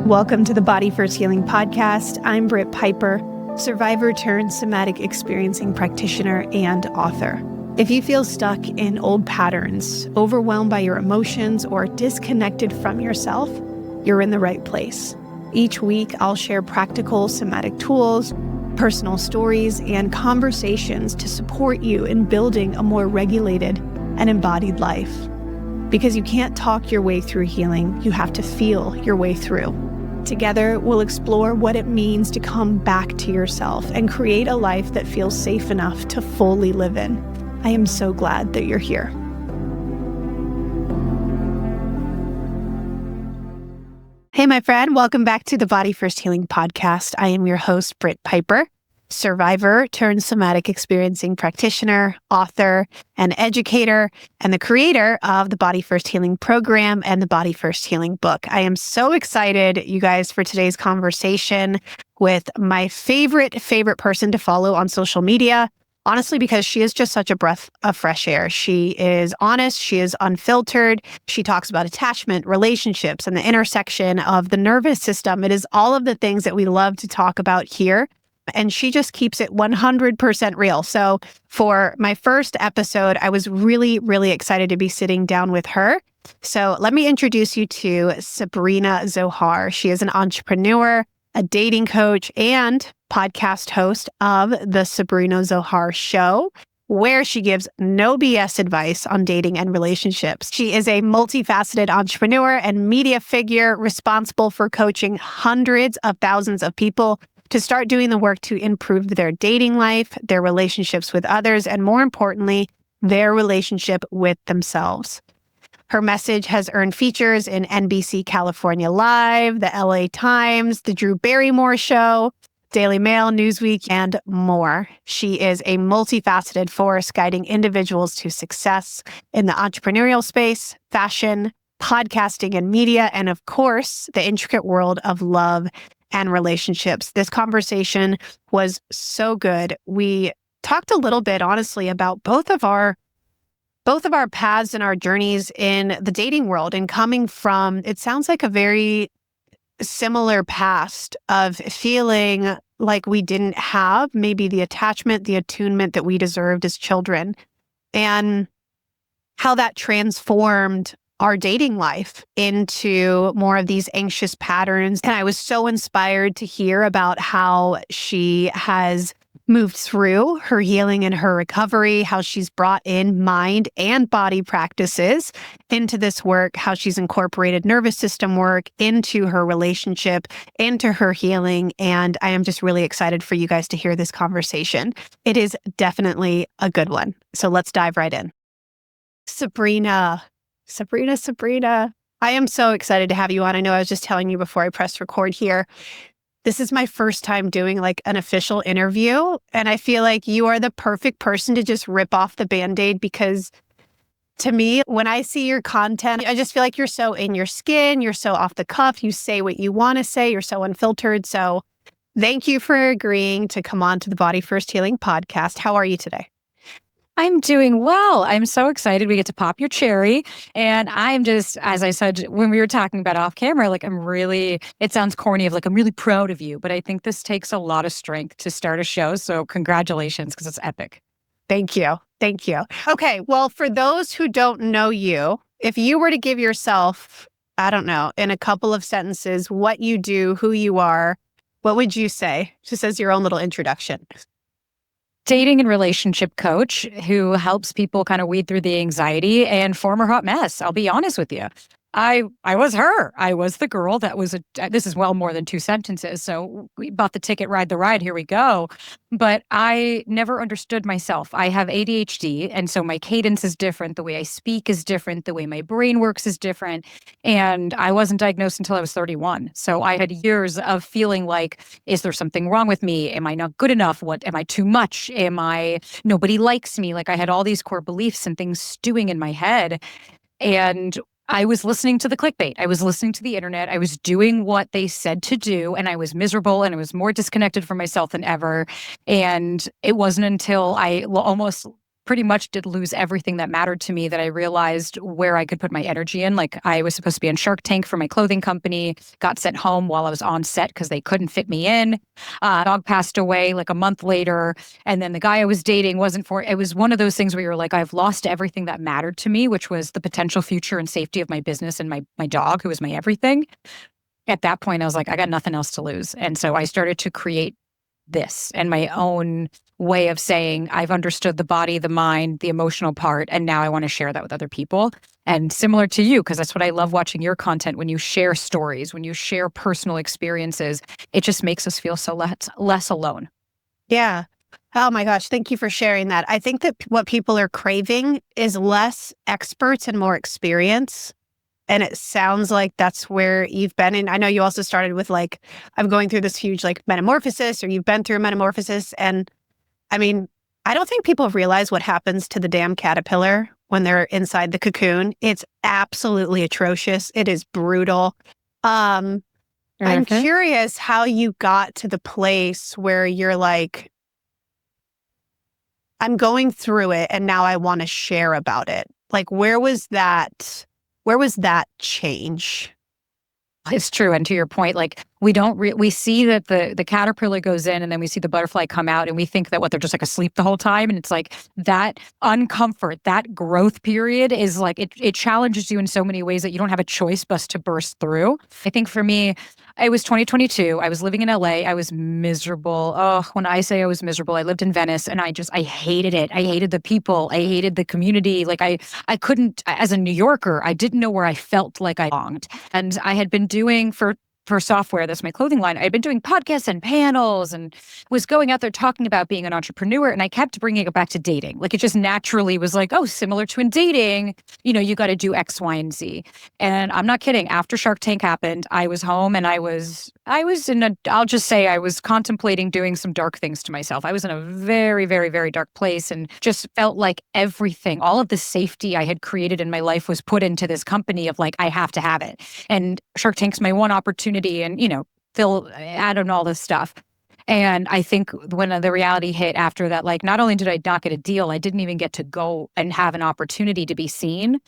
Welcome to the Body First Healing Podcast. I'm Britt Piper, survivor turned somatic experiencing practitioner and author. If you feel stuck in old patterns, overwhelmed by your emotions, or disconnected from yourself, you're in the right place. Each week, I'll share practical somatic tools, personal stories, and conversations to support you in building a more regulated and embodied life. Because you can't talk your way through healing, you have to feel your way through. Together, we'll explore what it means to come back to yourself and create a life that feels safe enough to fully live in. I am so glad that you're here. Hey, my friend, welcome back to the Body First Healing Podcast. I am your host, Britt Piper, survivor turned somatic experiencing practitioner, author, and educator, and the creator of the Body First Healing program and the Body First Healing book. I am so excited, you guys, for today's conversation with my favorite person to follow on social media. Honestly, because she is just such a breath of fresh air. She is honest. She is unfiltered. She talks about attachment, relationships, and the intersection of the nervous system. It is all of the things that we love to talk about here. And she just keeps it 100% real. So for my first episode, I was really excited to be sitting down with her. So let me introduce you to Sabrina Zohar. She is an entrepreneur, a dating coach, and podcast host of the Sabrina Zohar Show, where she gives no BS advice on dating and relationships. She is a multifaceted entrepreneur and media figure responsible for coaching hundreds of thousands of people to start doing the work to improve their dating life, their relationships with others, and more importantly, their relationship with themselves. Her message has earned features in NBC California Live, the LA Times, the Drew Barrymore Show, Daily Mail, Newsweek, and more. She is a multifaceted force guiding individuals to success in the entrepreneurial space, fashion, podcasting, and media, and of course, the intricate world of love and relationships. This conversation was so good. We talked a little bit, honestly, about both of our paths and our journeys in the dating world, and coming from, it sounds like a very similar past of feeling like we didn't have maybe the attachment, the attunement that we deserved as children, and how that transformed our dating life into more of these anxious patterns. And I was so inspired to hear about how she has moved through her healing and her recovery, how she's brought in mind and body practices into this work, how she's incorporated nervous system work into her relationship, into her healing. And I am just really excited for you guys to hear this conversation. It is definitely a good one. So let's dive right in. Sabrina. I am so excited to have you on. I know I was just telling you before I pressed record here, this is my first time doing like an official interview. And I feel like you are the perfect person to just rip off the Band-Aid, because to me, when I see your content, I just feel like you're so in your skin. You're so off the cuff. You say what you want to say. You're so unfiltered. So thank you for agreeing to come on to the Body First Healing Podcast. How are you today? I'm doing well. I'm so excited we get to pop your cherry. And I'm just, as I said, when we were talking about off camera, like it sounds corny, I'm really proud of you, but I think this takes a lot of strength to start a show. So congratulations, because it's epic. Thank you. Okay. Well, for those who don't know you, if you were to give yourself, I don't know, in a couple of sentences, what you do, who you are, what would you say? Just as your own little introduction. Dating and relationship coach who helps people kind of weed through the anxiety, and former hot mess. I'll be honest with you. I was her. I was the girl that was this is well more than two sentences. So we bought the ticket, ride the ride. Here we go. But I never understood myself. I have ADHD. And so my cadence is different. The way I speak is different. The way my brain works is different. And I wasn't diagnosed until I was 31. So I had years of feeling like, is there something wrong with me? Am I not good enough? Am I too much? Nobody likes me? Like, I had all these core beliefs and things stewing in my head. And I was listening to the clickbait. I was listening to the internet. I was doing what they said to do, and I was miserable, and I was more disconnected from myself than ever. And it wasn't until I almost pretty much did lose everything that mattered to me, that I realized where I could put my energy in. Like, I was supposed to be on Shark Tank for my clothing company, got sent home while I was on set because they couldn't fit me in. Dog passed away like a month later. And then the guy I was dating wasn't for it. Was one of those things where you're like, I've lost everything that mattered to me, which was the potential future and safety of my business and my dog, who was my everything. At that point, I was like, I got nothing else to lose. And so I started to create this and my own way of saying, I've understood the body, the mind, the emotional part, and now I want to share that with other people. And similar to you, because that's what I love watching your content, when you share stories, when you share personal experiences, it just makes us feel so less alone. Yeah. Oh my gosh. Thank you for sharing that. I think that what people are craving is less experts and more experience. And it sounds like that's where you've been. And I know you also started with like, I'm going through this huge like metamorphosis, or you've been through a metamorphosis. And I mean, I don't think people realize what happens to the damn caterpillar when they're inside the cocoon. It's absolutely atrocious. It is brutal. I'm curious how you got to the place where you're like, I'm going through it and now I want to share about it. Like, where was that change? It's true. And to your point, like, we see that the caterpillar goes in and then we see the butterfly come out and we think that they're just like asleep the whole time. And it's like that uncomfort, that growth period is like, it challenges you in so many ways that you don't have a choice but to burst through. I think for me, it was 2022. I was living in LA. I was miserable. Oh, when I say I was miserable, I lived in Venice and I hated it. I hated the people. I hated the community. Like I couldn't, as a New Yorker, I didn't know where I felt like I belonged. And I had been doing for software, that's my clothing line, I'd been doing podcasts and panels and was going out there talking about being an entrepreneur. And I kept bringing it back to dating. Like, it just naturally was like, oh, similar to in dating, you got to do X, Y, and Z. And I'm not kidding. After Shark Tank happened, I was home and I was I'll just say I was contemplating doing some dark things to myself. I was in a very, very, very dark place and just felt like everything, all of the safety I had created in my life was put into this company of like, I have to have it. And Shark Tank's my one opportunity and, Phil, add all this stuff. And I think when the reality hit after that, like, not only did I not get a deal, I didn't even get to go and have an opportunity to be seen.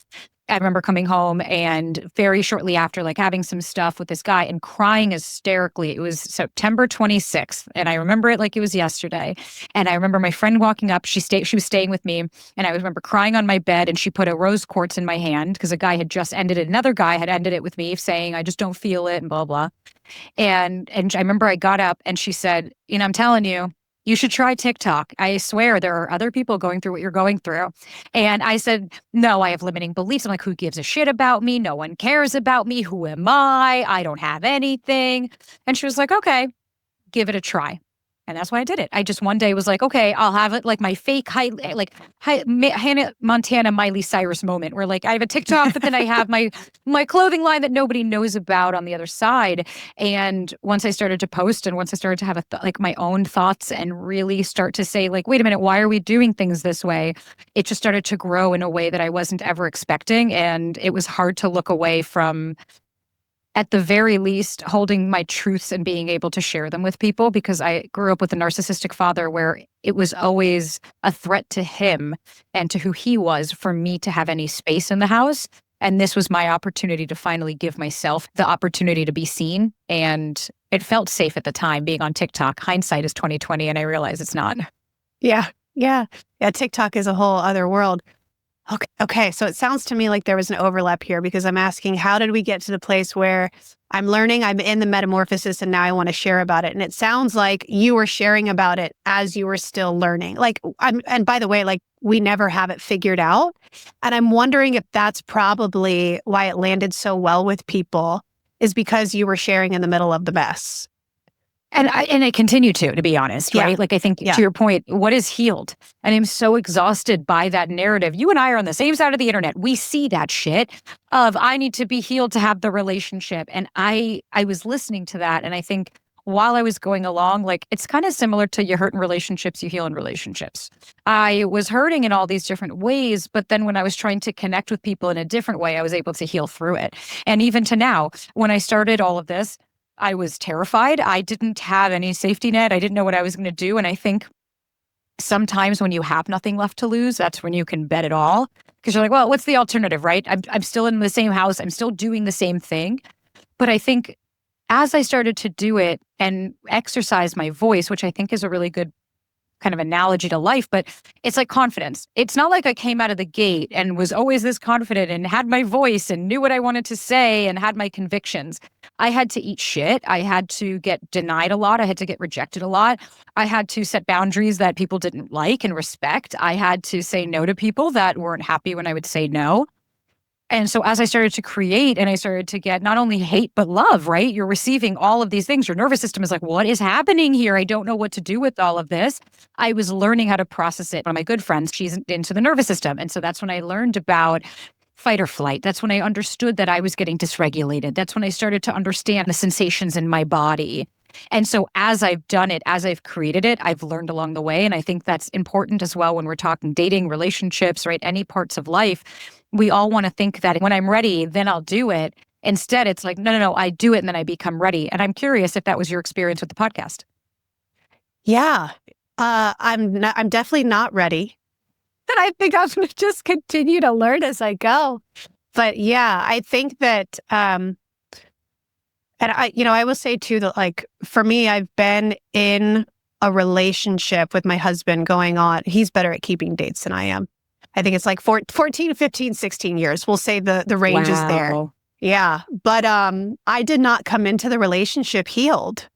I remember coming home and very shortly after, like, having some stuff with this guy and crying hysterically. It was September 26th. And I remember it like it was yesterday. And I remember my friend walking up, she was staying with me. And I remember crying on my bed and she put a rose quartz in my hand because a guy had just ended it. Another guy had ended it with me saying, I just don't feel it and blah, blah. And I remember I got up and she said, I'm telling you, you should try TikTok. I swear there are other people going through what you're going through. And I said, no, I have limiting beliefs. I'm like, who gives a shit about me? No one cares about me. Who am I? I don't have anything. And she was like, okay, give it a try. And that's why I did it. I just one day was like, okay, I'll have it like my fake Hannah Montana Miley Cyrus moment where like I have a TikTok, but then I have my clothing line that nobody knows about on the other side. And once I started to post and once I started to have my own thoughts and really start to say like, wait a minute, why are we doing things this way? It just started to grow in a way that I wasn't ever expecting. And it was hard to look away from, at the very least, holding my truths and being able to share them with people, because I grew up with a narcissistic father where it was always a threat to him and to who he was for me to have any space in the house. And this was my opportunity to finally give myself the opportunity to be seen. And it felt safe at the time being on TikTok. Hindsight is 2020, and I realize it's not. Yeah. TikTok is a whole other world. Okay. So it sounds to me like there was an overlap here, because I'm asking, how did we get to the place where I'm learning, I'm in the metamorphosis, and now I want to share about it? And it sounds like you were sharing about it as you were still learning. Like, and by the way, like, we never have it figured out. And I'm wondering if that's probably why it landed so well with people, is because you were sharing in the middle of the mess. And I continue to be honest, right? Yeah. Like, I think to your point, what is healed? And I'm so exhausted by that narrative. You and I are on the same side of the internet. We see that shit of I need to be healed to have the relationship. And I was listening to that. And I think while I was going along, like, it's kind of similar to you hurt in relationships, you heal in relationships. I was hurting in all these different ways, but then when I was trying to connect with people in a different way, I was able to heal through it. And even to now, when I started all of this, I was terrified. I didn't have any safety net. I didn't know what I was going to do. And I think sometimes when you have nothing left to lose, that's when you can bet it all. Because you're like, well, what's the alternative, right? I'm still in the same house. I'm still doing the same thing. But I think as I started to do it and exercise my voice, which I think is a really good kind of analogy to life, but it's like confidence. It's not like I came out of the gate and was always this confident and had my voice and knew what I wanted to say and had my convictions. I had to eat shit. I had to get denied a lot. I had to get rejected a lot. I had to set boundaries that people didn't like and respect. I had to say no to people that weren't happy when I would say no. And so as I started to create and I started to get not only hate, but love, right? You're receiving all of these things. Your nervous system is like, what is happening here? I don't know what to do with all of this. I was learning how to process it. One of my good friends, she's into the nervous system. And so that's when I learned about fight or flight. That's when I understood that I was getting dysregulated. That's when I started to understand the sensations in my body. And so as I've done it, as I've created it, I've learned along the way. And I think that's important as well when we're talking dating, relationships, right? Any parts of life. We all want to think that when I'm ready, then I'll do it. Instead, it's like, no, I do it and then I become ready. And I'm curious if that was your experience with the podcast. Yeah. I'm definitely not ready. And I think I'm going to just continue to learn as I go. But yeah, I think that, and I will say too that like, for me, I've been in a relationship with my husband going on. He's better at keeping dates than I am. I think it's like 14, 15, 16 years. We'll say the range is there. Yeah. But I did not come into the relationship healed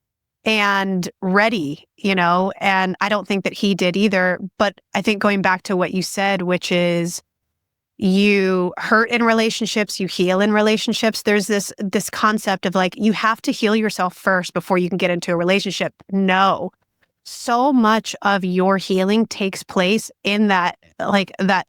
and ready, and I don't think that he did either. But I think going back to what you said, which is you hurt in relationships, you heal in relationships. There's this concept of like, you have to heal yourself first before you can get into a relationship. No. So much of your healing takes place in that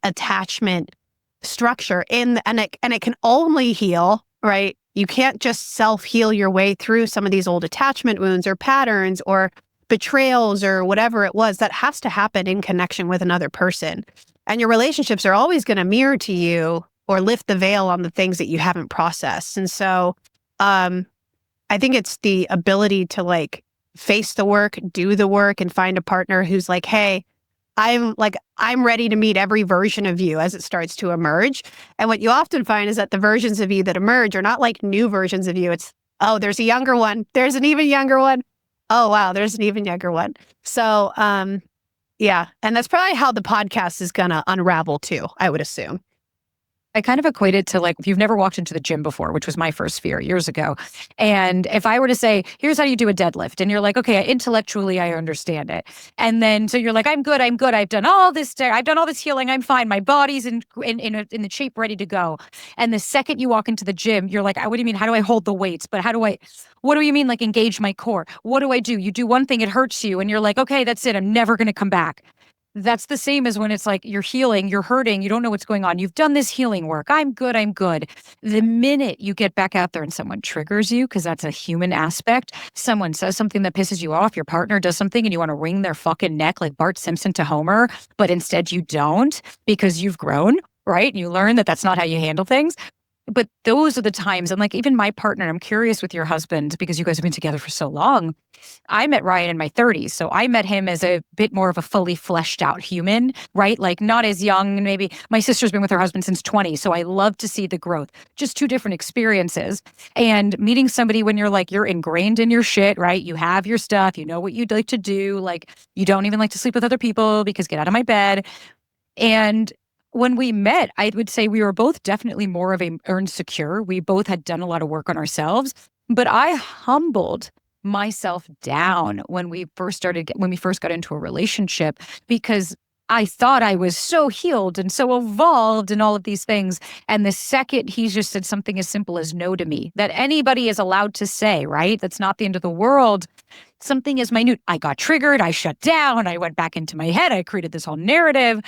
attachment structure and it can only heal, right? You can't just self-heal your way through some of these old attachment wounds or patterns or betrayals or whatever it was. That has to happen in connection with another person. And your relationships are always going to mirror to you or lift the veil on the things that you haven't processed. And so I think it's the ability to like face the work, do the work, and find a partner who's like, hey, I'm ready to meet every version of you as it starts to emerge. And what you often find is that the versions of you that emerge are not like new versions of you. It's, oh, there's a younger one. There's an even younger one. Oh, wow, there's an even younger one. So, yeah. And that's probably how the podcast is going to unravel too, I would assume. I kind of equate it to like, if you've never walked into the gym before, which was my first fear years ago. And if I were to say, here's how you do a deadlift. And you're like, okay, intellectually, I understand it. And then, so you're like, I'm good. I've done all this. I've done all this healing. I'm fine. My body's in the shape ready to go. And the second you walk into the gym, you're like, what do you mean? How do I hold the weights? But what do you mean? Like engage my core? What do I do? You do one thing, it hurts you. And you're like, okay, that's it. I'm never going to come back. That's the same as when it's like you're healing, you're hurting, you don't know what's going on. You've done this healing work. I'm good. The minute you get back out there and someone triggers you, because that's a human aspect, someone says something that pisses you off, your partner does something and you want to wring their fucking neck like Bart Simpson to Homer, but instead you don't because you've grown, right? And you learn that that's not how you handle things. But those are the times, and like even my partner, I'm curious with your husband, because you guys have been together for so long. I met Ryan in my 30s. So I met him as a bit more of a fully fleshed out human, right? Like not as young. Maybe my sister's been with her husband since 20. So I love to see the growth, just two different experiences. And meeting somebody when you're ingrained in your shit, right? You have your stuff, you know what you'd like to do. Like you don't even like to sleep with other people because get out of my bed. And when we met, I would say we were both definitely more of a earned secure. We both had done a lot of work on ourselves, but I humbled myself down when we first got into a relationship because I thought I was so healed and so evolved and all of these things. And the second he just said something as simple as no to me, that anybody is allowed to say, right? That's not the end of the world. Something as minute. I got triggered. I shut down. I went back into my head. I created this whole narrative.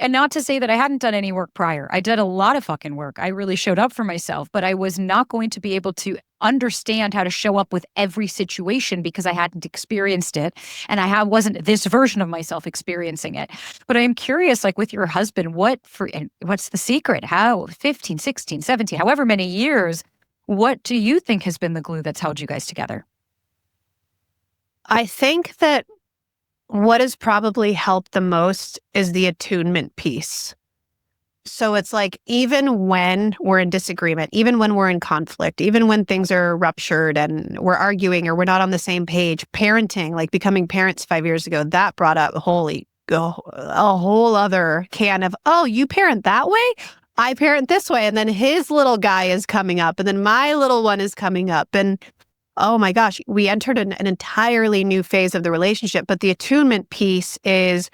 And not to say that I hadn't done any work prior. I did a lot of fucking work. I really showed up for myself, but I was not going to be able to understand how to show up with every situation because I hadn't experienced it. And wasn't this version of myself experiencing it. But I'm curious, like with your husband, what's the secret? How 15, 16, 17, however many years, what do you think has been the glue that's held you guys together? I think that what has probably helped the most is the attunement piece. So it's like, even when we're in disagreement, even when we're in conflict, even when things are ruptured and we're arguing or we're not on the same page, parenting, like becoming parents 5 years ago, that brought up a whole other can of, oh, you parent that way? I parent this way. And then his little guy is coming up and then my little one is coming up. And oh my gosh, we entered an entirely new phase of the relationship. But the attunement piece is,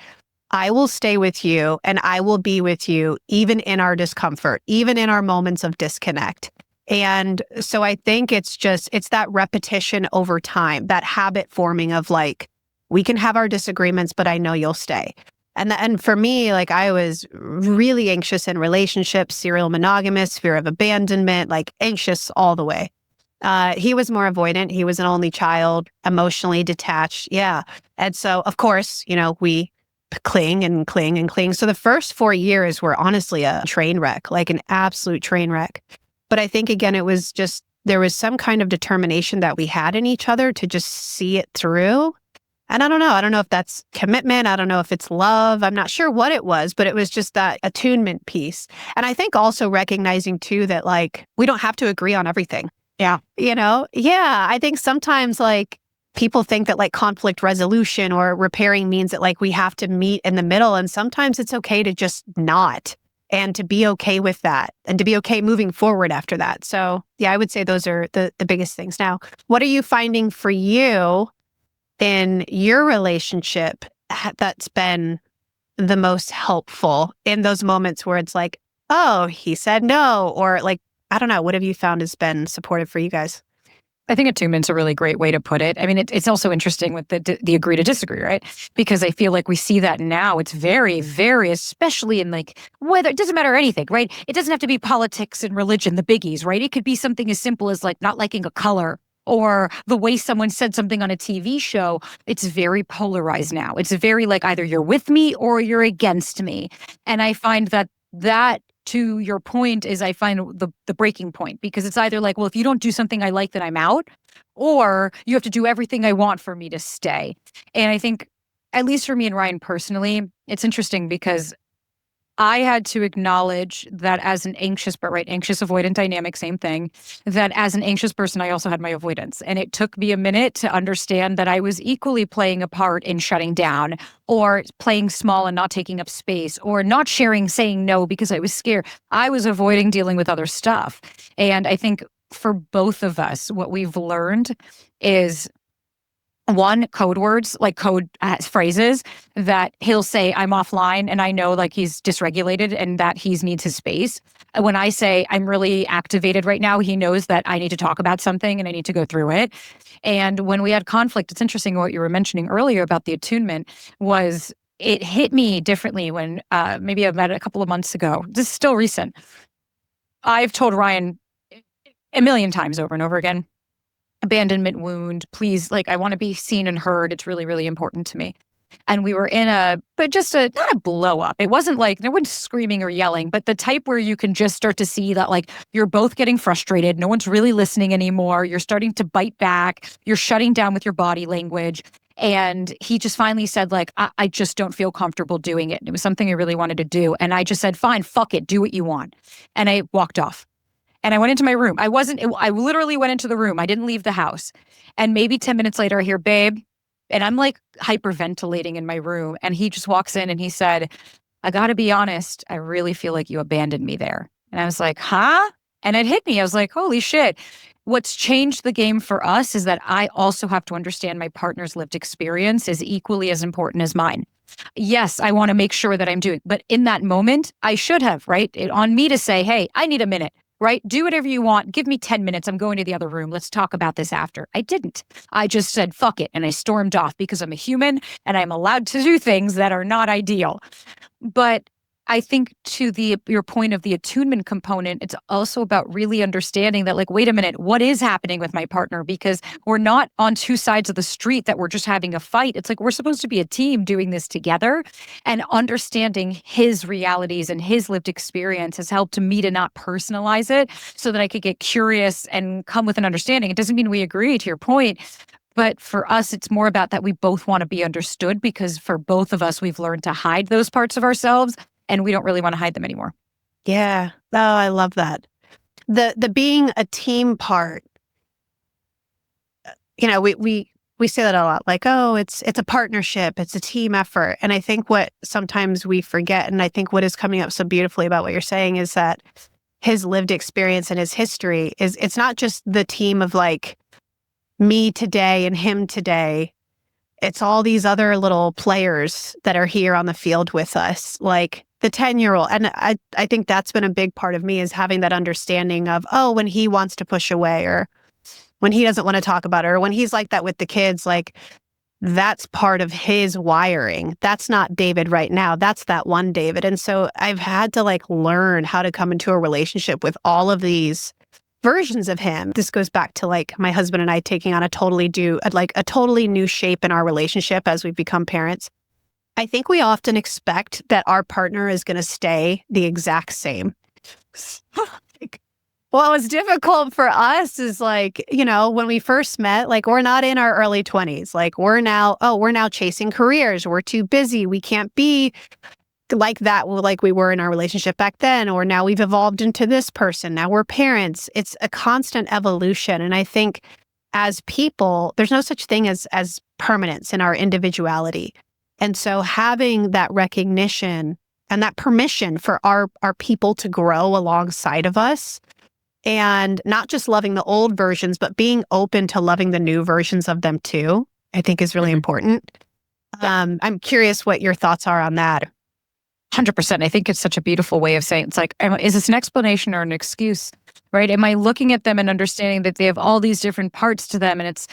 I will stay with you and I will be with you, even in our discomfort, even in our moments of disconnect. And so I think it's that repetition over time, that habit forming of like, we can have our disagreements, but I know you'll stay. And for me, like, I was really anxious in relationships, serial monogamous, fear of abandonment, like anxious all the way. He was more avoidant. He was an only child, emotionally detached. Yeah. And so, of course, we cling and cling and cling. So the first 4 years were honestly a train wreck, like an absolute train wreck. But I think, again, it was just, there was some kind of determination that we had in each other to just see it through. And I don't know. I don't know if that's commitment. I don't know if it's love. I'm not sure what it was, but it was just that attunement piece. And I think also recognizing too that like, we don't have to agree on everything. Yeah. Yeah. I think sometimes like people think that like conflict resolution or repairing means that like we have to meet in the middle. And sometimes it's okay to just not, and to be okay with that and to be okay moving forward after that. So yeah, I would say those are the biggest things. Now, what are you finding for you in your relationship that's been the most helpful in those moments where it's like, oh, he said no, or like, I don't know, what have you found has been supportive for you guys? I think attunement's a really great way to put it. I mean, it's also interesting with the agree to disagree, right? Because I feel like we see that now. It's very, very, especially in like whether it doesn't matter anything, right? It doesn't have to be politics and religion, the biggies, right? It could be something as simple as like not liking a color or the way someone said something on a TV show. It's very polarized now. It's very like either you're with me or you're against me. And I find that to your point is I find the breaking point, because it's either like, well, if you don't do something I like, then I'm out, or you have to do everything I want for me to stay. And I think, at least for me and Ryan personally, it's interesting because I had to acknowledge that as an anxious avoidant dynamic, same thing, that as an anxious person, I also had my avoidance. And it took me a minute to understand that I was equally playing a part in shutting down or playing small and not taking up space or not sharing, saying no because I was scared. I was avoiding dealing with other stuff. And I think for both of us, what we've learned is one, code words, like code phrases that he'll say, I'm offline, and I know like he's dysregulated and that he needs his space. When I say I'm really activated right now, he knows that I need to talk about something and I need to go through it. And when we had conflict, it's interesting what you were mentioning earlier about the attunement was it hit me differently when maybe about a couple of months ago. This is still recent. I've told Ryan a million times over and over again, abandonment wound, please, like, I want to be seen and heard. It's really, really important to me. And we were in not a blow up. It wasn't like, no one's screaming or yelling, but the type where you can just start to see that like you're both getting frustrated. No one's really listening anymore. You're starting to bite back. You're shutting down with your body language. And he just finally said like, I just don't feel comfortable doing it. And it was something I really wanted to do. And I just said, fine, fuck it, do what you want. And I walked off. And I went into my room. I literally went into the room. I didn't leave the house. And maybe 10 minutes later, I hear, babe. And I'm like hyperventilating in my room. And he just walks in and he said, I got to be honest, I really feel like you abandoned me there. And I was like, huh? And it hit me. I was like, holy shit. What's changed the game for us is that I also have to understand my partner's lived experience is equally as important as mine. Yes, I want to make sure that I'm doing, but in that moment, I should have, right? On me to say, hey, I need a minute. Right? Do whatever you want. Give me 10 minutes. I'm going to the other room. Let's talk about this after. I didn't. I just said, fuck it. And I stormed off because I'm a human and I'm allowed to do things that are not ideal. But I think to your point of the attunement component, it's also about really understanding that like, wait a minute, what is happening with my partner? Because we're not on two sides of the street that we're just having a fight. It's like, we're supposed to be a team doing this together, and understanding his realities and his lived experience has helped me to not personalize it so that I could get curious and come with an understanding. It doesn't mean we agree, to your point. But for us, it's more about that we both want to be understood, because for both of us, we've learned to hide those parts of ourselves and we don't really want to hide them anymore. Yeah. Oh, I love that. The being a team part, we say that a lot, like, oh, it's a partnership, it's a team effort. And I think what sometimes we forget, and I think what is coming up so beautifully about what you're saying, is that his lived experience and his history it's not just the team of like me today and him today. It's all these other little players that are here on the field with us, like the 10-year-old. And I think that's been a big part of me, is having that understanding of, oh, when he wants to push away, or when he doesn't want to talk about it, or when he's like that with the kids, like that's part of his wiring. That's not David right now. That's that one David. And so I've had to like learn how to come into a relationship with all of these versions of him. This goes back to like my husband and I taking on a totally new shape in our relationship as we've become parents. I think we often expect that our partner is going to stay the exact same. What was difficult for us is like, when we first met, like we're not in our early 20s. Like we're now chasing careers. We're too busy. We can't be like that, like we were in our relationship back then, or now we've evolved into this person. Now we're parents. It's a constant evolution. And I think as people, there's no such thing as permanence in our individuality. And so having that recognition and that permission for our people to grow alongside of us, and not just loving the old versions, but being open to loving the new versions of them too, I think is really important. I'm curious what your thoughts are on that. 100%. I think it's such a beautiful way of saying, it's like, is this an explanation or an excuse, right? Am I looking at them and understanding that they have all these different parts to them? And it's,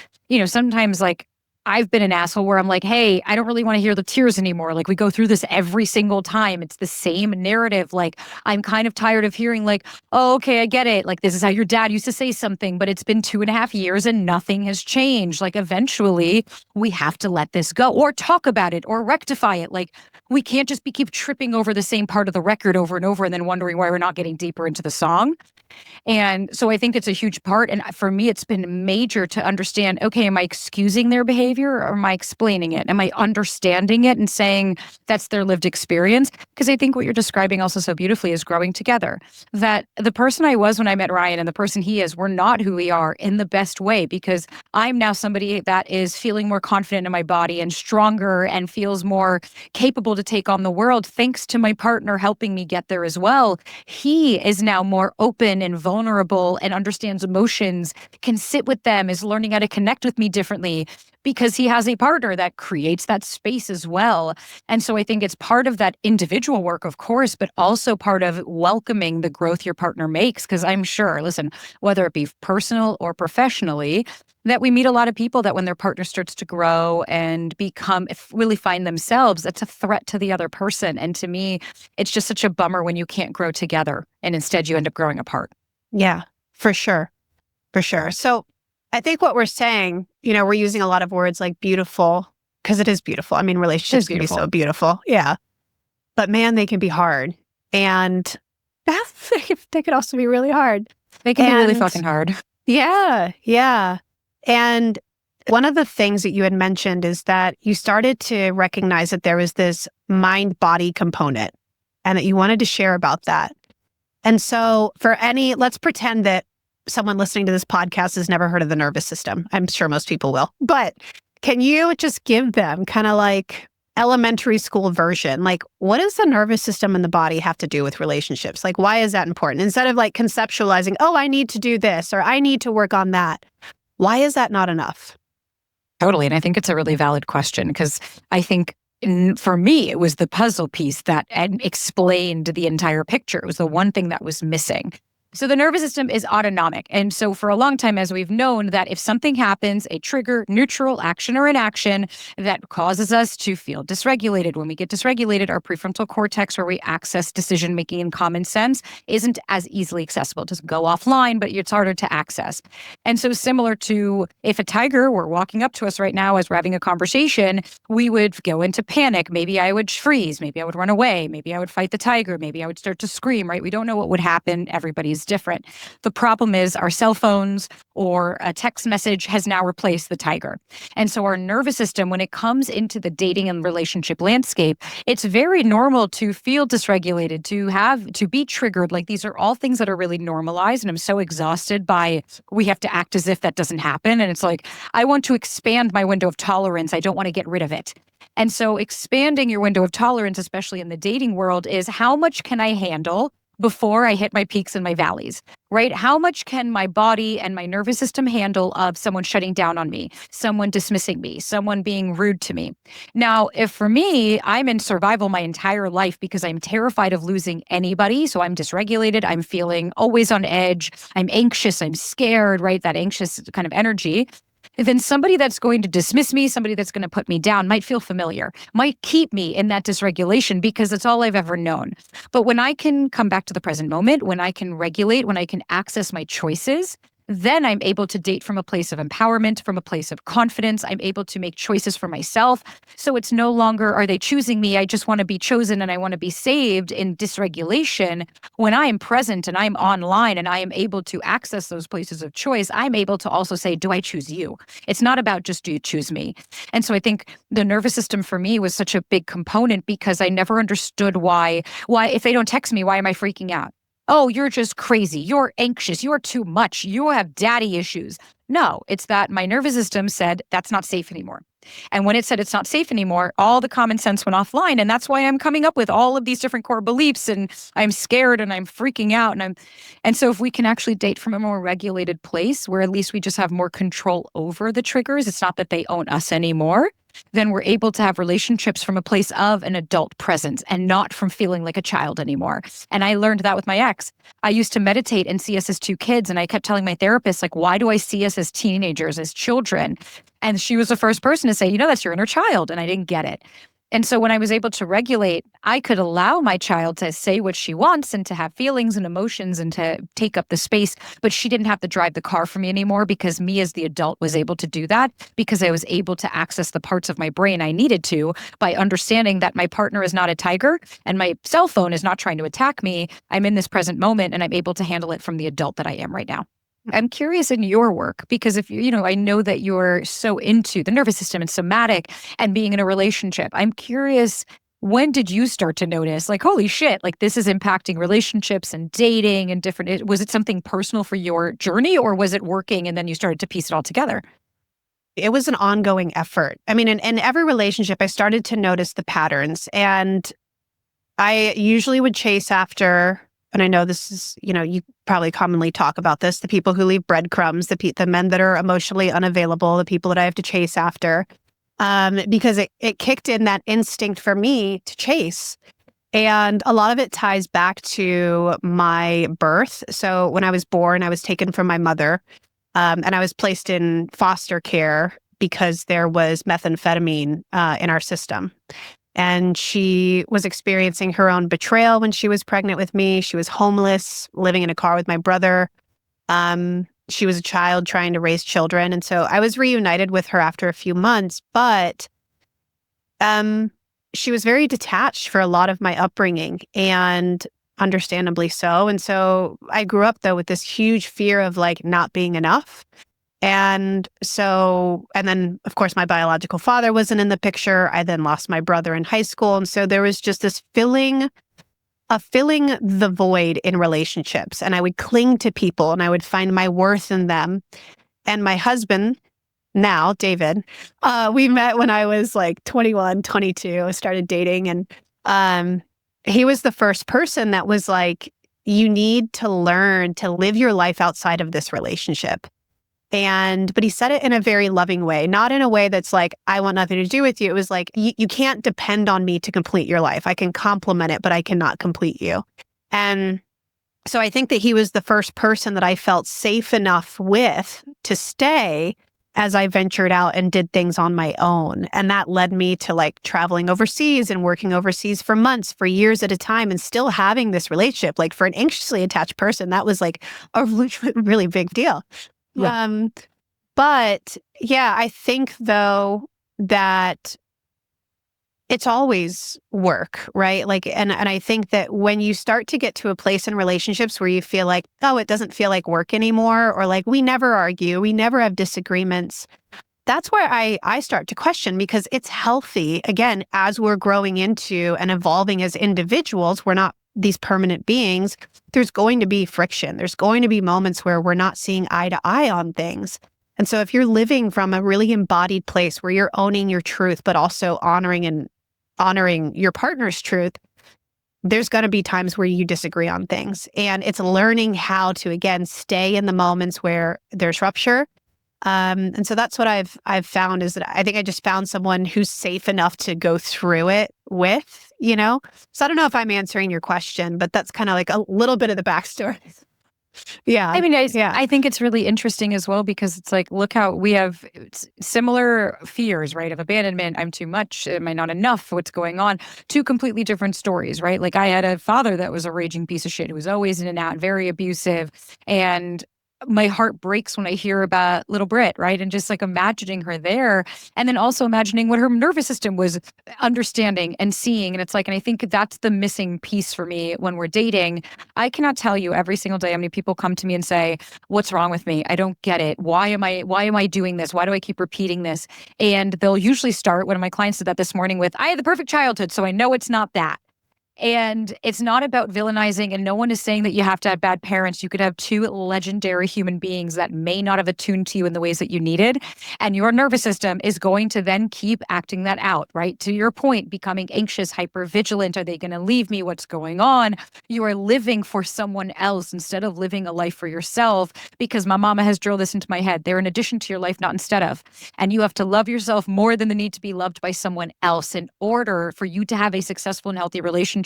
sometimes like I've been an asshole where I'm like, hey, I don't really want to hear the tears anymore. Like we go through this every single time. It's the same narrative. Like I'm kind of tired of hearing like, oh, okay, I get it. Like this is how your dad used to say something, but it's been 2.5 years and nothing has changed. Like eventually we have to let this go, or talk about it, or rectify it. Like we can't just keep tripping over the same part of the record over and over and then wondering why we're not getting deeper into the song. And so I think it's a huge part. And for me, it's been major to understand, okay, am I excusing their behavior, or am I explaining it? Am I understanding it and saying that's their lived experience? Because I think what you're describing also so beautifully is growing together. That the person I was when I met Ryan and the person he is, we're not who we are in the best way, because I'm now somebody that is feeling more confident in my body and stronger and feels more capable to take on the world, thanks to my partner helping me get there as well. He is now more open and vulnerable and understands emotions, can sit with them, is learning how to connect with me differently, because he has a partner that creates that space as well. And so I think it's part of that individual work, of course, but also part of welcoming the growth your partner makes. Because I'm sure, listen, whether it be personal or professionally, that we meet a lot of people that when their partner starts to grow and really find themselves, that's a threat to the other person. And to me, it's just such a bummer when you can't grow together and instead you end up growing apart. Yeah, for sure. For sure. So I think what we're saying, we're using a lot of words like beautiful, because it is beautiful. I mean, relationships can be so beautiful. Yeah. But man, they can be hard. And they can also be really hard. They can be really fucking hard. Yeah. Yeah. And one of the things that you had mentioned is that you started to recognize that there was this mind-body component and that you wanted to share about that. And so let's pretend that someone listening to this podcast has never heard of the nervous system. I'm sure most people will. But can you just give them kind of like elementary school version? Like, what does the nervous system and the body have to do with relationships? Like, why is that important? Instead of like conceptualizing, oh, I need to do this or I need to work on that. Why is that not enough? Totally. And I think it's a really valid question, because I think for me, it was the puzzle piece that explained the entire picture. It was the one thing that was missing. So the nervous system is autonomic. And so for a long time, as we've known, that if something happens, a trigger, neutral action or inaction that causes us to feel dysregulated. When we get dysregulated, our prefrontal cortex, where we access decision-making and common sense, isn't as easily accessible. It doesn't go offline, but it's harder to access. And so similar to if a tiger were walking up to us right now as we're having a conversation, we would go into panic. Maybe I would freeze. Maybe I would run away. Maybe I would fight the tiger. Maybe I would start to scream, right? We don't know what would happen. Everybody's is different. The problem is our cell phones or a text message has now replaced the tiger. And so our nervous system, when it comes into the dating and relationship landscape, it's very normal to feel dysregulated, to be triggered. Like these are all things that are really normalized. And I'm so exhausted by we have to act as if that doesn't happen. And it's like, I want to expand my window of tolerance. I don't want to get rid of it. And so expanding your window of tolerance, especially in the dating world, is how much can I handle before I hit my peaks and my valleys, right? How much can my body and my nervous system handle of someone shutting down on me, someone dismissing me, someone being rude to me? Now, if for me, I'm in survival my entire life because I'm terrified of losing anybody. So I'm dysregulated. I'm feeling always on edge. I'm anxious. I'm scared, right? That anxious kind of energy. Then somebody that's going to dismiss me, somebody that's going to put me down might feel familiar, might keep me in that dysregulation because it's all I've ever known. But when I can come back to the present moment, when I can regulate, when I can access my choices, then I'm able to date from a place of empowerment, from a place of confidence. I'm able to make choices for myself. So it's no longer, are they choosing me? I just want to be chosen and I want to be saved in dysregulation. When I am present and I'm online and I am able to access those places of choice, I'm able to also say, do I choose you? It's not about just, do you choose me? And so I think the nervous system for me was such a big component because I never understood why if they don't text me, why am I freaking out? Oh, you're just crazy. You're anxious. You're too much. You have daddy issues. No, it's that my nervous system said that's not safe anymore. And when it said it's not safe anymore, all the common sense went offline. And that's why I'm coming up with all of these different core beliefs and I'm scared and I'm freaking out. And so if we can actually date from a more regulated place where at least we just have more control over the triggers, it's not that they own us anymore, then we're able to have relationships from a place of an adult presence and not from feeling like a child anymore. And I learned that with my ex. I used to meditate and see us as two kids. And I kept telling my therapist, like, why do I see us as teenagers, as children? And she was the first person to say, that's your inner child. And I didn't get it. And so when I was able to regulate, I could allow my child to say what she wants and to have feelings and emotions and to take up the space, but she didn't have to drive the car for me anymore because me as the adult was able to do that because I was able to access the parts of my brain I needed to by understanding that my partner is not a tiger and my cell phone is not trying to attack me. I'm in this present moment and I'm able to handle it from the adult that I am right now. I'm curious in your work because if I know that you're so into the nervous system and somatic and being in a relationship. I'm curious, when did you start to notice like, holy shit, like this is impacting relationships and dating and different, was it something personal for your journey or was it working and then you started to piece it all together? It was an ongoing effort. I mean, in every relationship, I started to notice the patterns and I usually would chase after. And I know this is, you probably commonly talk about this, the people who leave breadcrumbs, the men that are emotionally unavailable, the people that I have to chase after, because it kicked in that instinct for me to chase. And a lot of it ties back to my birth. So when I was born, I was taken from my mother and I was placed in foster care because there was methamphetamine in our system. And she was experiencing her own betrayal when she was pregnant with me. She was homeless, living in a car with my brother. She was a child trying to raise children. And so I was reunited with her after a few months, but she was very detached for a lot of my upbringing and understandably so. And so I grew up though with this huge fear of like not being enough. And then of course my biological father wasn't in the picture. I then lost my brother in high school. And so there was just this filling the void in relationships. And I would cling to people and I would find my worth in them. And my husband, now David, we met when I was like 21, 22. I started dating and he was the first person that was like, you need to learn to live your life outside of this relationship. But he said it in a very loving way, not in a way that's like, I want nothing to do with you. It was like, you can't depend on me to complete your life. I can complement it, but I cannot complete you. And so I think that he was the first person that I felt safe enough with to stay as I ventured out and did things on my own. And that led me to like traveling overseas and working overseas for months, for years at a time, and still having this relationship. Like for an anxiously attached person, that was like a really big deal. Yeah. But yeah, I think though that it's always work, right? Like, and I think that when you start to get to a place in relationships where you feel like, oh, it doesn't feel like work anymore, or like we never argue, we never have disagreements, that's where I start to question, because it's healthy. Again, as we're growing into and evolving as individuals, we're not these permanent beings. There's going to be friction. There's going to be moments where we're not seeing eye to eye on things. And so if you're living from a really embodied place where you're owning your truth, but also honoring your partner's truth, there's going to be times where you disagree on things. And it's learning how to, again, stay in the moments where there's rupture. And so that's what I've found, is that I think I just found someone who's safe enough to go through it with, So I don't know if I'm answering your question, but that's kind of like a little bit of the backstory. Yeah. I mean, I think it's really interesting as well, because it's like, look how we have similar fears, right? Of abandonment. I'm too much. Am I not enough? What's going on? Two completely different stories, right? Like, I had a father that was a raging piece of shit, who was always in and out, very abusive. And my heart breaks when I hear about little Britt, right? And just like imagining her there, and then also imagining what her nervous system was understanding and seeing. And it's like, and I think that's the missing piece for me when we're dating. I cannot tell you every single day how many people come to me and say, what's wrong with me? I don't get it. Why am I doing this? Why do I keep repeating this? And they'll usually start, one of my clients did that this morning, with, I had the perfect childhood, so I know it's not that. And it's not about villainizing, and no one is saying that you have to have bad parents. You could have two legendary human beings that may not have attuned to you in the ways that you needed. And your nervous system is going to then keep acting that out, right? To your point, becoming anxious, hypervigilant. Are they going to leave me? What's going on? You are living for someone else instead of living a life for yourself, because my mama has drilled this into my head. They're in addition to your life, not instead of. And you have to love yourself more than the need to be loved by someone else in order for you to have a successful and healthy relationship.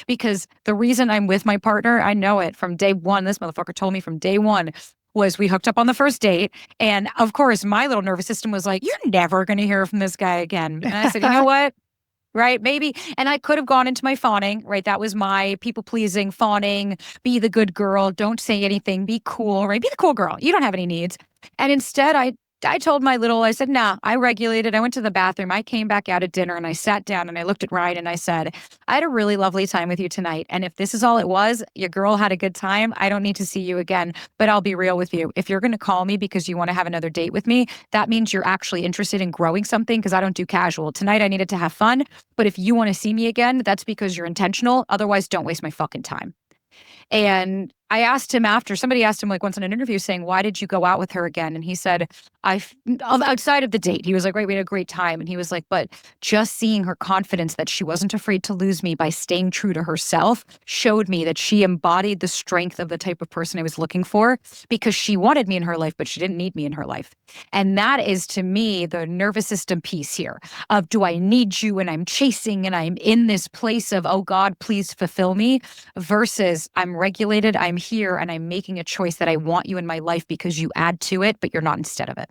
Because the reason I'm with my partner, I know it from day one. This motherfucker told me from day one, was we hooked up on the first date. And of course, my little nervous system was like, you're never going to hear from this guy again. And I said, you know what? Right? Maybe. And I could have gone into my fawning, right? That was my people pleasing, fawning, be the good girl, don't say anything, be cool, right? Be the cool girl. You don't have any needs. And instead, I told I said, nah, I regulated. I went to the bathroom. I came back out at dinner and I sat down and I looked at Ryan and I said, I had a really lovely time with you tonight. And if this is all it was, your girl had a good time, I don't need to see you again. But I'll be real with you. If you're going to call me because you want to have another date with me, that means you're actually interested in growing something, because I don't do casual. Tonight I needed to have fun. But if you want to see me again, that's because you're intentional. Otherwise, don't waste my fucking time. And I asked him after, somebody asked him like once in an interview saying, why did you go out with her again? And he said, outside of the date, he was like, right, we had a great time. And he was like, but just seeing her confidence that she wasn't afraid to lose me by staying true to herself showed me that she embodied the strength of the type of person I was looking for, because she wanted me in her life, but she didn't need me in her life. And that is, to me, the nervous system piece here of, do I need you? And I'm chasing and I'm in this place of, oh God, please fulfill me, versus I'm regulated, I'm here, and I'm making a choice that I want you in my life because you add to it, but you're not instead of it.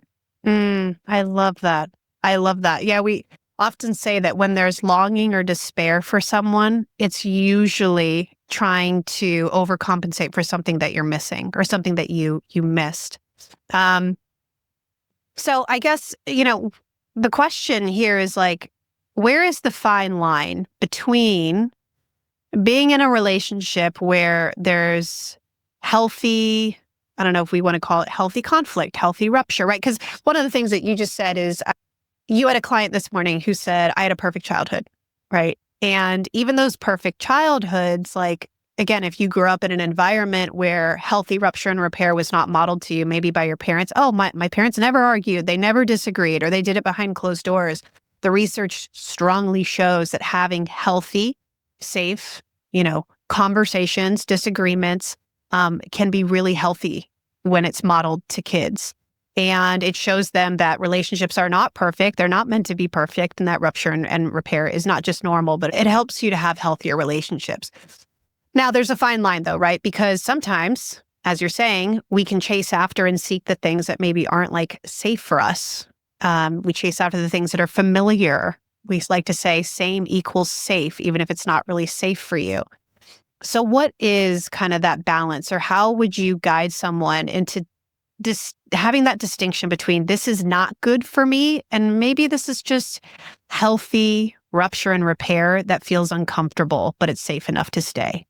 I love that. I love that. Yeah, we often say that when there's longing or despair for someone, it's usually trying to overcompensate for something that you're missing or something that you missed. So I guess, the question here is like, where is the fine line between being in a relationship where there's healthy, I don't know if we want to call it healthy conflict, healthy rupture, right? Because one of the things that you just said is you had a client this morning who said, I had a perfect childhood, right? And even those perfect childhoods, like, again, if you grew up in an environment where healthy rupture and repair was not modeled to you, maybe by your parents, oh, my parents never argued, they never disagreed, or they did it behind closed doors. The research strongly shows that having healthy, safe, conversations, disagreements, can be really healthy when it's modeled to kids. And it shows them that relationships are not perfect. They're not meant to be perfect. And that rupture and repair is not just normal, but it helps you to have healthier relationships. Now, there's a fine line though, right? Because sometimes, as you're saying, we can chase after and seek the things that maybe aren't like safe for us. We chase after the things that are familiar. We like to say same equals safe, even if it's not really safe for you. So what is kind of that balance, or how would you guide someone into having that distinction between this is not good for me and maybe this is just healthy rupture and repair that feels uncomfortable, but it's safe enough to stay?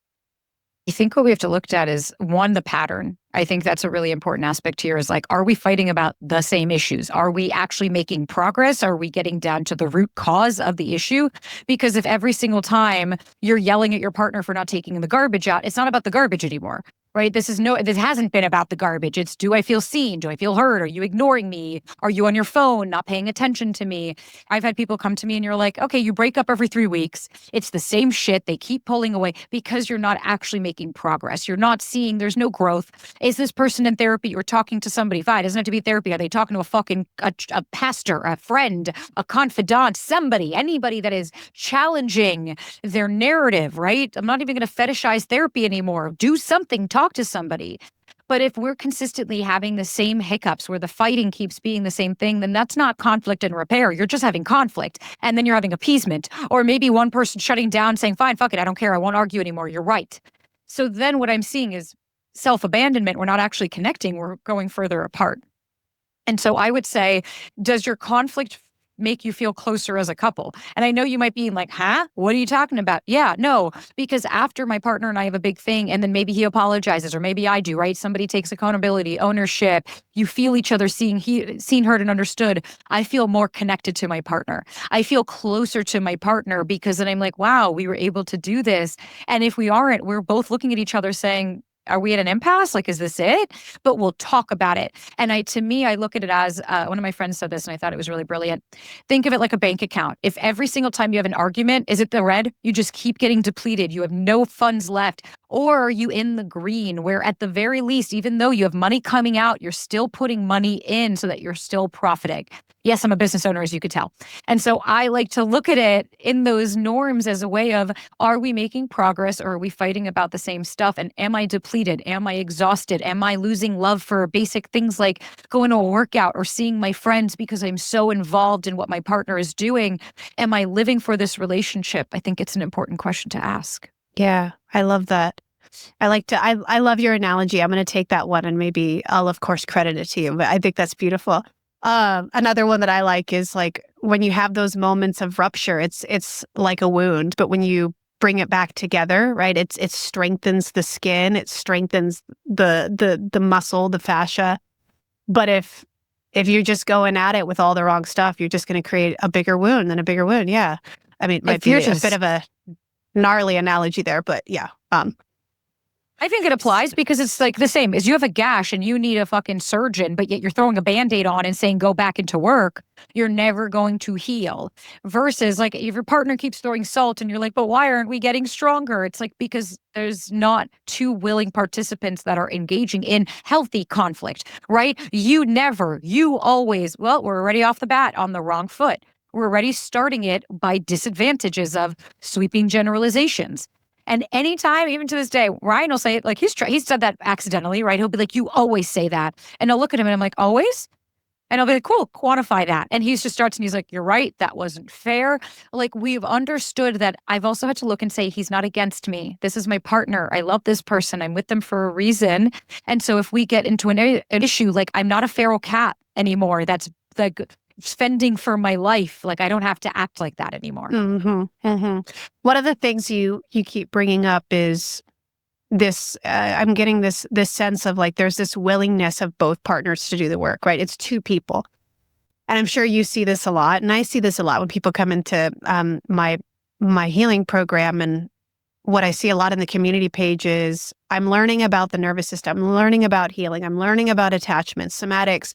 I think what we have to look at is one, the pattern. I think that's a really important aspect here is like, are we fighting about the same issues? Are we actually making progress? Are we getting down to the root cause of the issue? Because if every single time you're yelling at your partner for not taking the garbage out, it's not about the garbage anymore. Right? This hasn't been about the garbage. It's, do I feel seen? Do I feel heard? Are you ignoring me? Are you on your phone, not paying attention to me? I've had people come to me and you're like, okay, you break up every 3 weeks. It's the same shit. They keep pulling away because you're not actually making progress. You're not seeing, there's no growth. Is this person in therapy or talking to somebody? Fine, it doesn't have to be therapy. Are they talking to a pastor, a friend, a confidant, anybody that is challenging their narrative, right? I'm not even going to fetishize therapy anymore. Do something, talk to somebody. But if we're consistently having the same hiccups where the fighting keeps being the same thing, then that's not conflict and repair. You're just having conflict. And then you're having appeasement. Or maybe one person shutting down saying, fine, fuck it, I don't care. I won't argue anymore. You're right. So then what I'm seeing is self-abandonment. We're not actually connecting. We're going further apart. And so I would say, does your conflict make you feel closer as a couple? And I know you might be like, huh? What are you talking about? Yeah, no, because after my partner and I have a big thing, and then maybe he apologizes, or maybe I do, right? Somebody takes accountability, ownership. You feel each other seen, heard, and understood. I feel more connected to my partner. I feel closer to my partner because then I'm like, wow, we were able to do this. And if we aren't, we're both looking at each other saying, are we at an impasse? Like, is this it? But we'll talk about it. And I look at it as, one of my friends said this and I thought it was really brilliant. Think of it like a bank account. If every single time you have an argument, is it the red? You just keep getting depleted. You have no funds left. Or are you in the green where at the very least, even though you have money coming out, you're still putting money in so that you're still profiting? Yes, I'm a business owner, as you could tell. And so I like to look at it in those norms as a way of, are we making progress or are we fighting about the same stuff? And am I depleted? Am I exhausted? Am I losing love for basic things like going to a workout or seeing my friends because I'm so involved in what my partner is doing? Am I living for this relationship? I think it's an important question to ask. Yeah, I love that. I love your analogy. I'm going to take that one and maybe I'll of course credit it to you, but I think that's beautiful. Another one that I like is like when you have those moments of rupture, it's like a wound, but when you bring it back together, right? It strengthens the skin, it strengthens the muscle, the fascia. But if you're just going at it with all the wrong stuff, you're just going to create a bigger wound and a bigger wound. Yeah. I mean, it might be a bit of a gnarly analogy there, but yeah. I think it applies because it's like the same as you have a gash and you need a fucking surgeon, but yet you're throwing a Band-Aid on and saying, go back into work. You're never going to heal. Versus like if your partner keeps throwing salt and you're like, but why aren't we getting stronger? It's like, because there's not two willing participants that are engaging in healthy conflict, right? You always, well, we're already off the bat on the wrong foot. We're already starting it by disadvantages of sweeping generalizations. And anytime, even to this day, Ryan will say it like he's said that accidentally, right? He'll be like, you always say that. And I'll look at him and I'm like, always? And I'll be like, cool, quantify that. And he just starts and he's like, you're right. That wasn't fair. Like we've understood that I've also had to look and say, he's not against me. This is my partner. I love this person. I'm with them for a reason. And so if we get into an issue, like I'm not a feral cat anymore. That's like fending for my life. Like I don't have to act like that anymore. Mm-hmm, mm-hmm. One of the things you keep bringing up is this, I'm getting this sense of like, there's this willingness of both partners to do the work, right? It's two people. And I'm sure you see this a lot. And I see this a lot when people come into my healing program. And what I see a lot in the community page is I'm learning about the nervous system, I'm learning about healing, I'm learning about attachments, somatics.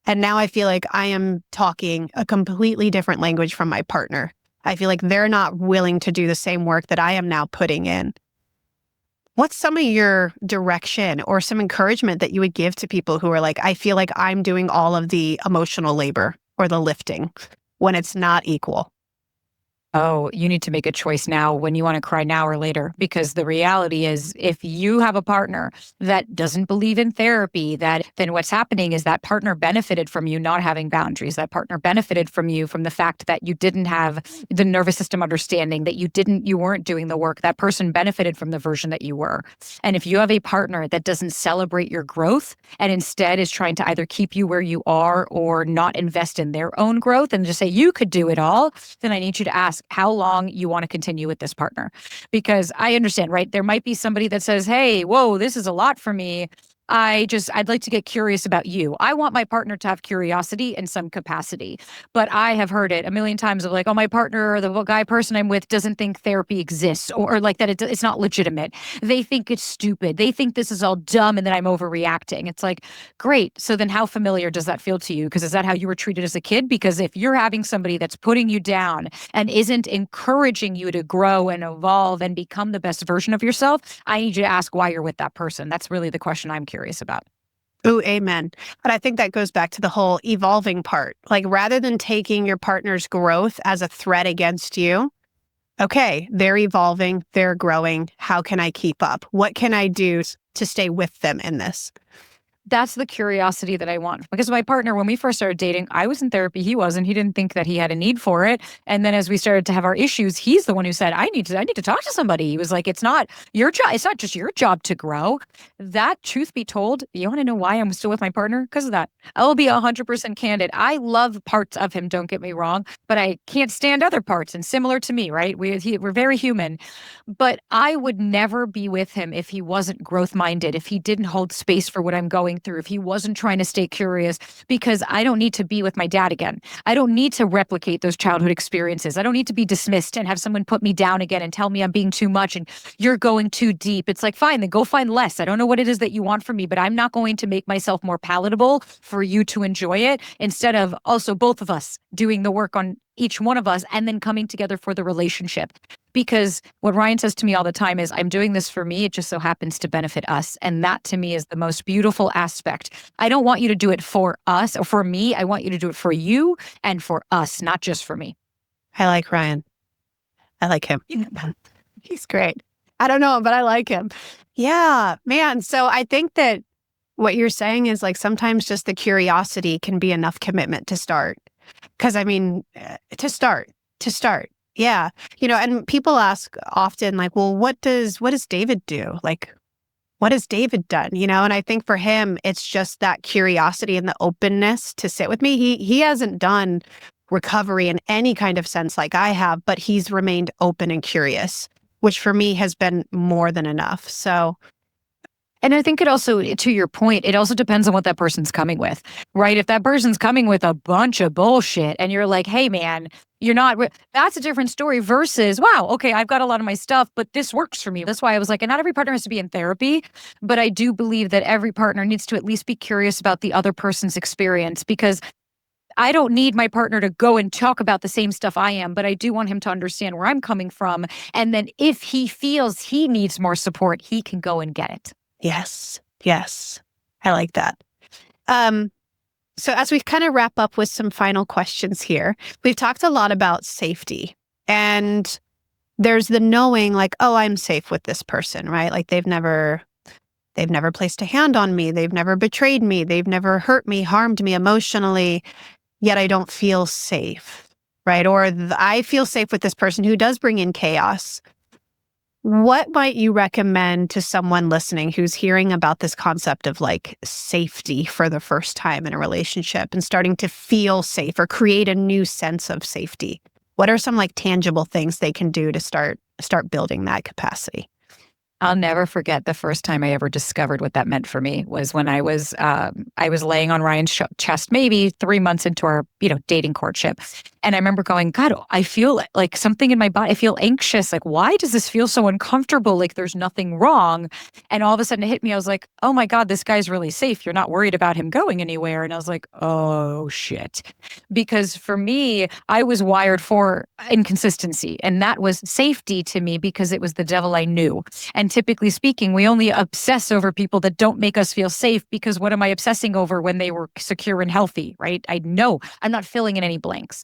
And now I feel like I am talking a completely different language from my partner. I feel like they're not willing to do the same work that I am now putting in. What's some of your direction or some encouragement that you would give to people who are like, I feel like I'm doing all of the emotional labor or the lifting when it's not equal? Oh, you need to make a choice now when you want to cry now or later, because the reality is if you have a partner that doesn't believe in therapy, then what's happening is that partner benefited from you not having boundaries. That partner benefited from you from the fact that you didn't have the nervous system understanding, that you weren't doing the work. That person benefited from the version that you were. And if you have a partner that doesn't celebrate your growth and instead is trying to either keep you where you are or not invest in their own growth and just say, you could do it all, then I need you to ask, ask how long you want to continue with this partner. Because I understand, right? There might be somebody that says, hey, whoa, this is a lot for me. I'd like to get curious about you. I want my partner to have curiosity in some capacity. But I have heard it a million times of like, oh, my partner or the person I'm with doesn't think therapy exists, or like that it's not legitimate. They think it's stupid. They think this is all dumb and that I'm overreacting. It's like, great. So then how familiar does that feel to you? Because is that how you were treated as a kid? Because if you're having somebody that's putting you down and isn't encouraging you to grow and evolve and become the best version of yourself, I need you to ask why you're with that person. That's really the question I'm curious about. Ooh, amen. But I think that goes back to the whole evolving part. Like rather than taking your partner's growth as a threat against you, okay, they're evolving, they're growing. How can I keep up? What can I do to stay with them in this? That's the curiosity that I want. Because my partner, when we first started dating, I was in therapy. He wasn't. He didn't think that he had a need for it. And then as we started to have our issues, he's the one who said, I need to talk to somebody. He was like, it's not your job. It's not just your job to grow. That, truth be told, you want to know why I'm still with my partner? Because of that. I will be 100% candid. I love parts of him, don't get me wrong, but I can't stand other parts. And similar to me, right? We're very human. But I would never be with him if he wasn't growth-minded, if he didn't hold space for what I'm going through, if he wasn't trying to stay curious, because I don't need to be with my dad again. I don't need to replicate those childhood experiences. I don't need to be dismissed and have someone put me down again and tell me I'm being too much and you're going too deep. It's like, fine, then go find less. I don't know what it is that you want from me, but I'm not going to make myself more palatable for you to enjoy it, instead of also both of us doing the work on each one of us and then coming together for the relationship. Because what Ryan says to me all the time is, I'm doing this for me. It just so happens to benefit us. And that to me is the most beautiful aspect. I don't want you to do it for us or for me. I want you to do it for you and for us, not just for me. I like Ryan. I like him. He's great. I don't know him, but I like him. Yeah, man. So I think that what you're saying is like sometimes just the curiosity can be enough commitment to start. Because I mean, to start. Yeah. And people ask often like, well, what does David do? Like, what has David done? And I think for him, it's just that curiosity and the openness to sit with me. He hasn't done recovery in any kind of sense like I have, but he's remained open and curious, which for me has been more than enough. So. And I think it also, to your point, it also depends on what that person's coming with, right? If that person's coming with a bunch of bullshit and you're like, hey, man, you're not, that's a different story versus, wow, okay, I've got a lot of my stuff, but this works for me. That's why I was like, and not every partner has to be in therapy, but I do believe that every partner needs to at least be curious about the other person's experience, because I don't need my partner to go and talk about the same stuff I am, but I do want him to understand where I'm coming from. And then if he feels he needs more support, he can go and get it. Yes. I like that. So as we kind of wrap up with some final questions here, we've talked a lot about safety, and there's the knowing like, oh, I'm safe with this person, right? Like they've never placed a hand on me. They've never betrayed me. They've never hurt me, harmed me emotionally, yet I don't feel safe, right? Or I feel safe with this person who does bring in chaos. What might you recommend to someone listening who's hearing about this concept of like safety for the first time in a relationship and starting to feel safe or create a new sense of safety? What are some like tangible things they can do to start building that capacity? I'll never forget the first time I ever discovered what that meant for me was when I was laying on Ryan's chest, maybe 3 months into our, dating courtship. And I remember going, God, I feel like something in my body. I feel anxious. Like, why does this feel so uncomfortable? Like there's nothing wrong. And all of a sudden it hit me. I was like, oh my God, this guy's really safe. You're not worried about him going anywhere. And I was like, oh shit. Because for me, I was wired for inconsistency. And that was safety to me because it was the devil I knew. And typically speaking, we only obsess over people that don't make us feel safe, because what am I obsessing over when they were secure and healthy, right? I know I'm not filling in any blanks.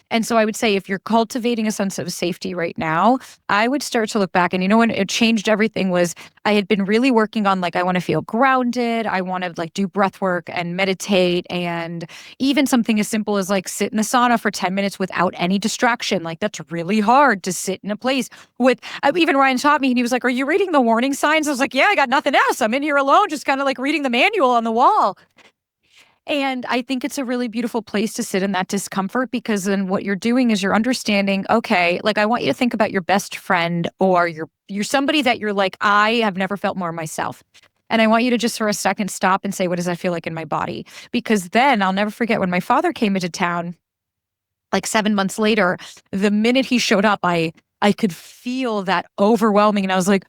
And so I would say if you're cultivating a sense of safety right now, I would start to look back. And when it changed everything was I had been really working on like, I want to feel grounded. I want to like do breath work and meditate. And even something as simple as like sit in the sauna for 10 minutes without any distraction. Like that's really hard to sit in a place with, even Ryan taught me and he was like, are you reading the warning signs? I was like, yeah, I got nothing else. I'm in here alone, just kind of like reading the manual on the wall. And I think it's a really beautiful place to sit in that discomfort, because then what you're doing is you're understanding, okay, like I want you to think about your best friend, or you're somebody that you're like, I have never felt more myself. And I want you to just for a second stop and say, what does that feel like in my body? Because then I'll never forget when my father came into town, like 7 months later, the minute he showed up, I could feel that overwhelming. And I was like,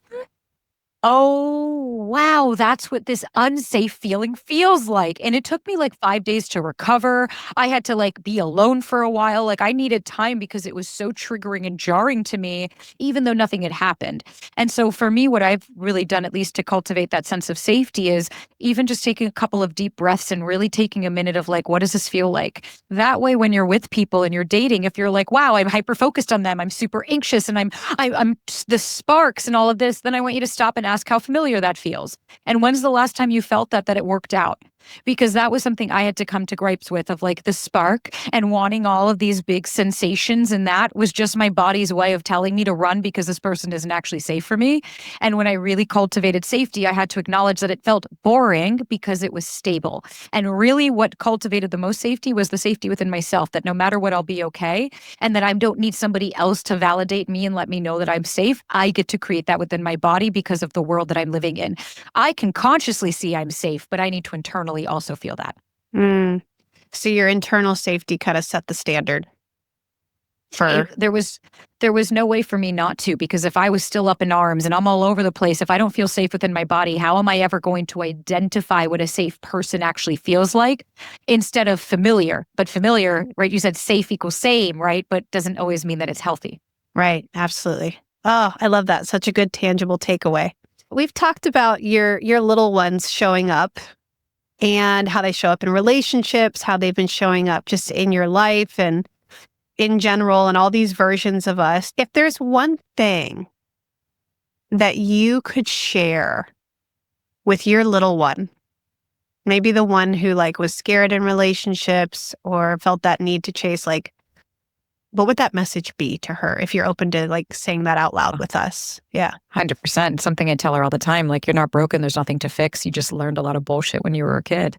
oh, wow, that's what this unsafe feeling feels like. And it took me like 5 days to recover. I had to like be alone for a while. Like I needed time because it was so triggering and jarring to me, even though nothing had happened. And so for me, what I've really done, at least to cultivate that sense of safety, is even just taking a couple of deep breaths and really taking a minute of like, what does this feel like? That way, when you're with people and you're dating, if you're like, wow, I'm hyper focused on them, I'm super anxious, and I'm the sparks and all of this, then I want you to stop and ask how familiar that feels. And when's the last time you felt that it worked out? Because that was something I had to come to gripes with, of like the spark and wanting all of these big sensations. And that was just my body's way of telling me to run because this person isn't actually safe for me. And when I really cultivated safety, I had to acknowledge that it felt boring because it was stable. And really what cultivated the most safety was the safety within myself, that no matter what, I'll be okay. And that I don't need somebody else to validate me and let me know that I'm safe. I get to create that within my body because of the world that I'm living in. I can consciously see I'm safe, but I need to internally also feel that. So your internal safety kind of set the standard for... There was no way for me not to, because if I was still up in arms and I'm all over the place, if I don't feel safe within my body, how am I ever going to identify what a safe person actually feels like instead of familiar? But familiar, right? You said safe equals same, right? But doesn't always mean that it's healthy. Right. Absolutely. Oh, I love that. Such a good tangible takeaway. We've talked about your little ones showing up and how they show up in relationships, how they've been showing up just in your life and in general, and all these versions of us. If there's one thing that you could share with your little one, maybe the one who like was scared in relationships or felt that need to chase, like, what would that message be to her if you're open to like saying that out loud with us? Yeah. 100%. Something I tell her all the time, like, you're not broken. There's nothing to fix. You just learned a lot of bullshit when you were a kid.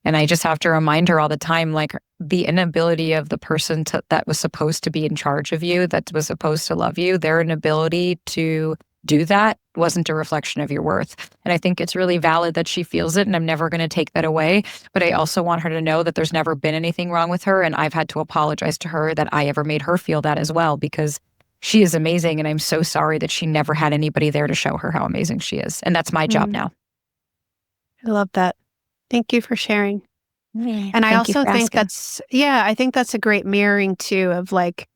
And I just have to remind her all the time, like, the inability of the person that was supposed to be in charge of you, that was supposed to love you, their inability to do that wasn't a reflection of your worth. And I think it's really valid that she feels it, and I'm never going to take that away. But I also want her to know that there's never been anything wrong with her. And I've had to apologize to her that I ever made her feel that as well, because she is amazing. And I'm so sorry that she never had anybody there to show her how amazing she is. And that's my job now. I love that. Thank you for sharing. And I also think I think that's a great mirroring too, of like,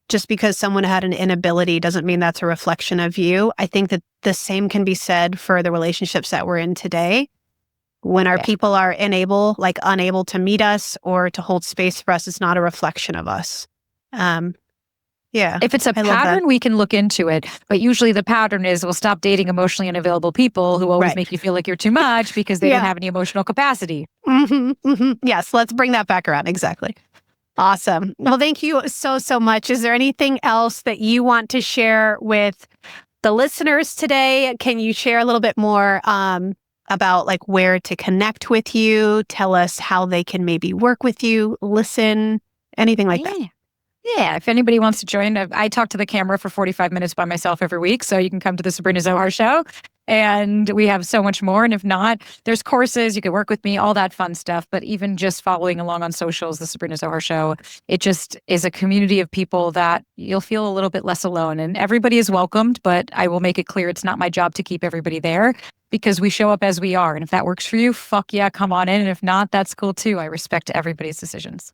just because someone had an inability doesn't mean that's a reflection of you. I think that the same can be said for the relationships that we're in today. When our people are unable to meet us or to hold space for us, it's not a reflection of us. If it's a pattern, we can look into it. But usually the pattern is, we'll stop dating emotionally unavailable people who always make you feel like you're too much because they don't have any emotional capacity. Yes, let's bring that back around. Exactly. Awesome. Well, thank you so much. Is there anything else that you want to share with the listeners today? Can you share a little bit more about like where to connect with you? Tell us how they can maybe work with you, listen, anything like that. Yeah, if anybody wants to join, I talk to the camera for 45 minutes by myself every week, so you can come to the Sabrina Zohar Show, and we have so much more. And if not, there's courses, you can work with me, all that fun stuff. But even just following along on socials, the Sabrina Zohar Show, it just is a community of people that you'll feel a little bit less alone. And everybody is welcomed, but I will make it clear it's not my job to keep everybody there, because we show up as we are. And if that works for you, fuck yeah, come on in. And if not, that's cool too. I respect everybody's decisions.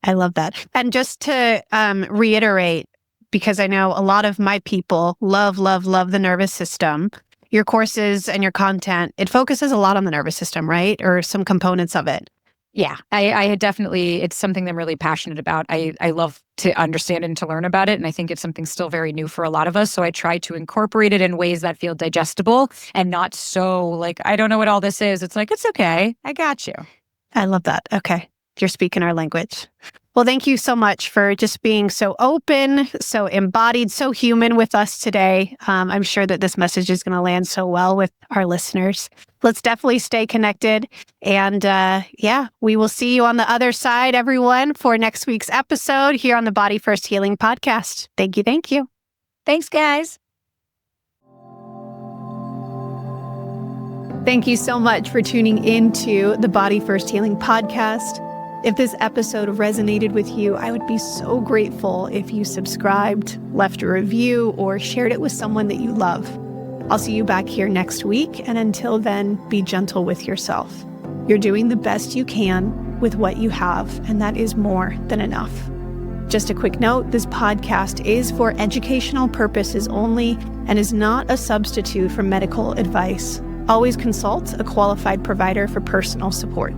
I love that. And just to reiterate, because I know a lot of my people love the nervous system, your courses and your content, it focuses a lot on the nervous system, right? Or some components of it. Yeah, I had definitely, it's something that I'm really passionate about. I love to understand and to learn about it. And I think it's something still very new for a lot of us. So I try to incorporate it in ways that feel digestible and not so like, I don't know what all this is. It's like, it's okay. I got you. I love that. Okay. You're speaking our language. Well, thank you so much for just being so open, so embodied, so human with us today. I'm sure that this message is going to land so well with our listeners. Let's definitely stay connected. And we will see you on the other side, everyone, for next week's episode here on the Body First Healing Podcast. Thank you. Thank you. Thanks, guys. Thank you so much for tuning into the Body First Healing Podcast. If this episode resonated with you, I would be so grateful if you subscribed, left a review, or shared it with someone that you love. I'll see you back here next week, and until then, be gentle with yourself. You're doing the best you can with what you have, and that is more than enough. Just a quick note, this podcast is for educational purposes only and is not a substitute for medical advice. Always consult a qualified provider for personal support.